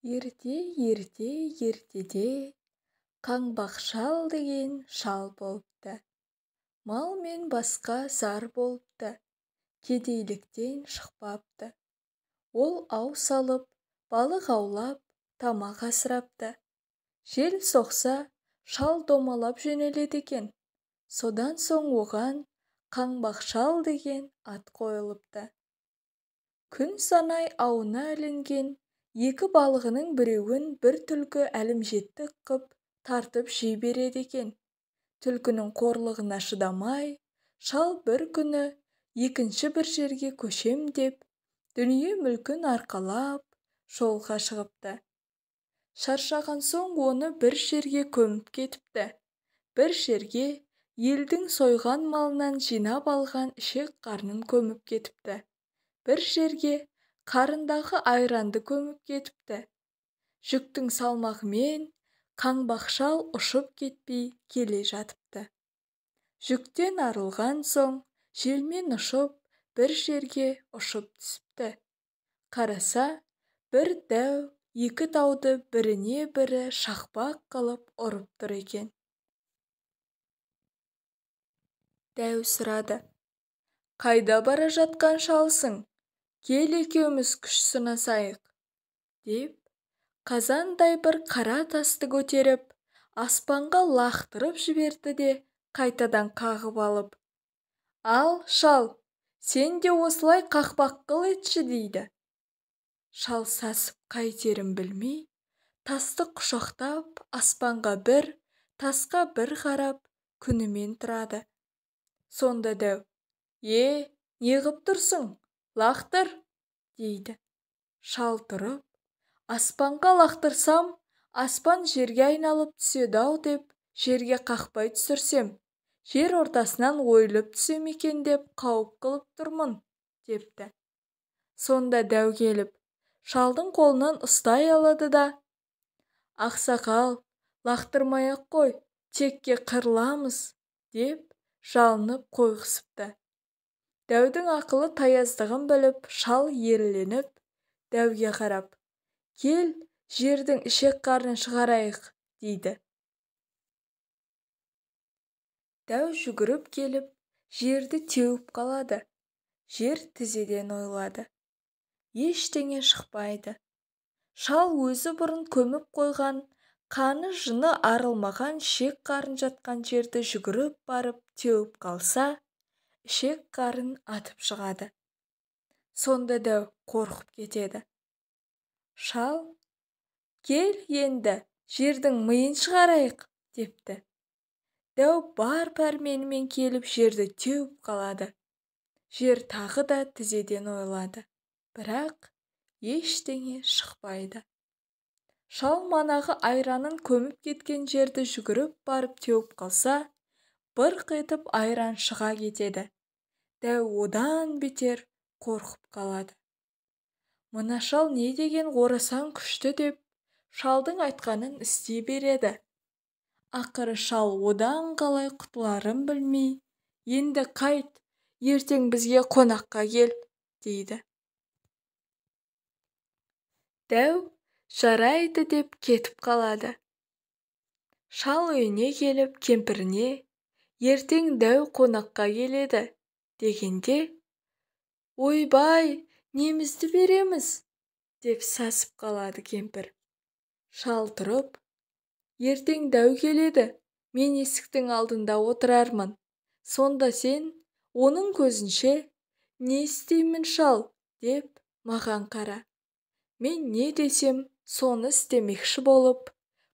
Ерте ертеде қаңбақ шал деген шал болыпты. Мал мен басқа зар болыпты. Кедейліктен шықпапты. Ол ау салып, балық аулап, тамақ асырапты. Жел соқса, шал домалап жөнеледі екен. Содан соң оған қаңбақ шал деген ат қойылыпты. Күн санай ауына ілінген екі балығының біреуін бір түлкі әлімжеттік қып тартып жей береді екен. Түлкінің қорлығына шыдамай, шал бір күні екінші бір жерге көшем деп, дүние мүлкін арқалап, жолға шығыпты. Шаршаған соң оны бір жерге көміп кетіпті. Бір жерге елдің сойған малынан жинап алған ішек қарнын көміп кетіпті. Бір жерге қарындағы айранды көміп кетіпті. Жүктің салмағымен қаңбақ шал ұшып кетпей келе жатыпты. Жүктен арылған соң желмен ұшып бір жерге ұшып түсіпті. Қараса, бір дәу екі тауды біріне бірі шақпақ қылып ұрып тұр екен. Дәу сұрады: «Қайда бара жатқан шалсың? Кел екеуміз күш сынасайық», деп, қазандай бір қара тасты көтеріп, аспанға лақтырып жіберді де қайтадан қағып алып: «Ал, шал, сен де осылай қақпақ қыл етші», дейді. Шал сасып қайтерін білмей, тасты құшақтап, аспанға бір, тасқа бір қарап, күнімен тұрады. Сонда дәу: «Неғып тұрсың? Лақтыр», дейді. Шал тұрып: «Аспанға лақтырсам, аспан жерге айналып түседі-ау деп, жерге қақпай түсірсем, жер ортасынан ойылып түсем екен деп қауіп қылып тұрмын», депті. Сонда дәу келіп, шалдың қолынан ұстай алады да: «Ақсақал, лақтырмай-ақ қой, текке қырыламыз», деп жалынып қойғызыпты. Дәудің ақылы таяздығын біліп, шал еріленіп, дәуге қарап: «Кел, жердің ішек қарнын шығарайық», дейді. Дәу жүгіріп келіп, жерді теуіп қалады. Жер тізеден ойылады. Ештеңе шықпайды. Шал өзі бұрын көміп қойған, қаны жыны арылмаған ішек қарын жатқан жерді жүгіріп барып теуіп қалса, ішек қарын атып шығады. Сонда дәу қорқып кетеді. Шал: «Кел енді, жердің миын шығарайық», депті. Дәу бар пәрменімен келіп жерді теуіп қалады. Жер тағы да тізеден ойылады. Бірақ ештеңе шықпайды. Шал манағы айранын көміп кеткен жерді жүгіріп барып теуіп қалса, бұрқ етіп айран шыға кетеді. Дәу одан бетер қорқып қалады. Мына шал не деген орасан күшті деп, шалдың айтқанын істей береді. Ақыры шал одан қалай құтыларын білмей: «Енді қайт, ертең бізге қонаққа кел», дейді. Дәу жарайды деп кетіп қалады. Шал үйіне келіп кемпіріне: «Ертең дәу қонаққа келеді», дегенде: «Ойбай, немізді береміз?» деп сасып қалады кемпір. Шал тұрып: «Ертең дәу келеді, мен есіктің алдында отырармын. Сонда сен, оның көзінше, не істеймін шал, деп маған қара. Мен не десем, соны істемекші болып,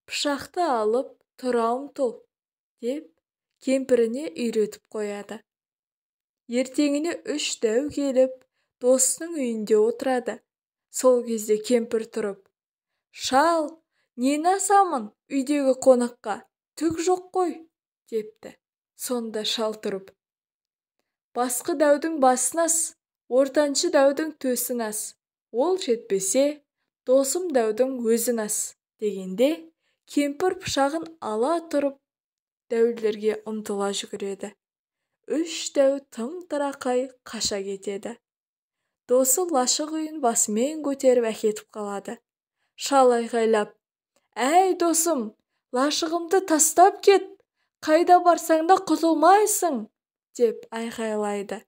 пышақты алып тұра ұмтыл», деп кемпіріне үйретіп қояды. Ертеңіне 3 дәу келіп, досының үйінде отырады. Сол кезде кемпір тұрып: «Шал, нені асамын үйдегі қонаққа, түк жоқ қой», депті. Сонда шал тұрып: «Басқы дәудің басын ас, ортаншы дәудің төсін ас, ол жетпесе, досым дәудің өзін ас», дегенде, кемпір пышағын ала тұрып, дәулерге ұмтыла жүгіреді. 3 дәу тым-тырақай қаша кетеді. Досы лашық үйін басымен көтеріп әкетіп қалады. Шал айғайлап: «Әй досым, лашығымды тастап кет, қайда барсаң да құтылмайсың!» деп айғайлайды.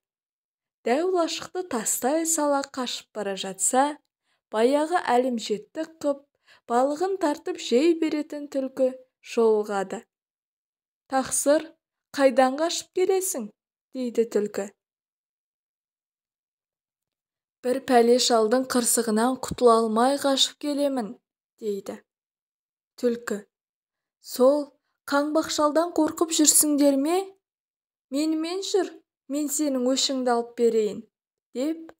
Дәу лашықты тастай сала қашып бара жатса, баяғы әлімжеттік қып балығын тартып жей беретін түлкі жолығады. «Тақсыр, қайдан қашып келесің?» дейді түлкі. «Бір пәле шалдың қырсығынан құтыла алмай қашып келемін», дейді. Түлкі: «Сол қаңбақ шалдан қорқып жүрсіңдер ме? Менімен жүр, мен сенің өшіңді алып берейін», деп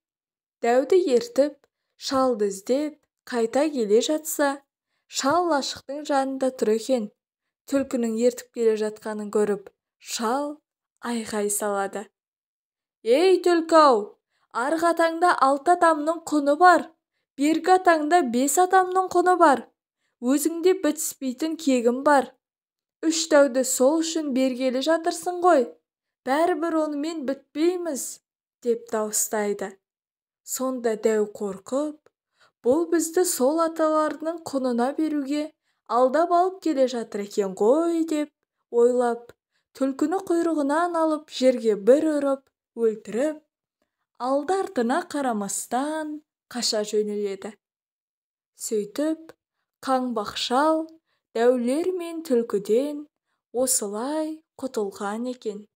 дәуді ертіп, шалды іздеп қайта келе жатса, шал лашықтың жанында тұр екен. Түлкінің ертіп келе жатқанын көріп, шал айғай салады: «Ей түлкі-ау, арғы атаңда 6 атамның құны бар, бергі атаңда 5 атамның құны бар. Өзіңде бітіспейтін кегім бар. 3 дәуді сол үшін бергелі жатырсың ғой. Бәрібір онымен бітпейміз», деп дауыстайды. Сонда дәу қорқып, бұл бізді сол аталарының құнына беруге алдап алып келе жатыр екен ғой деп ойлап, түлкіні құйрығынан алып жерге бір ұрып, өлтіріп, алды-артына қарамастан қаша жөнеледі. Сөйтіп, қаңбақ шал дәулер мен түлкіден осылай құтылған екен.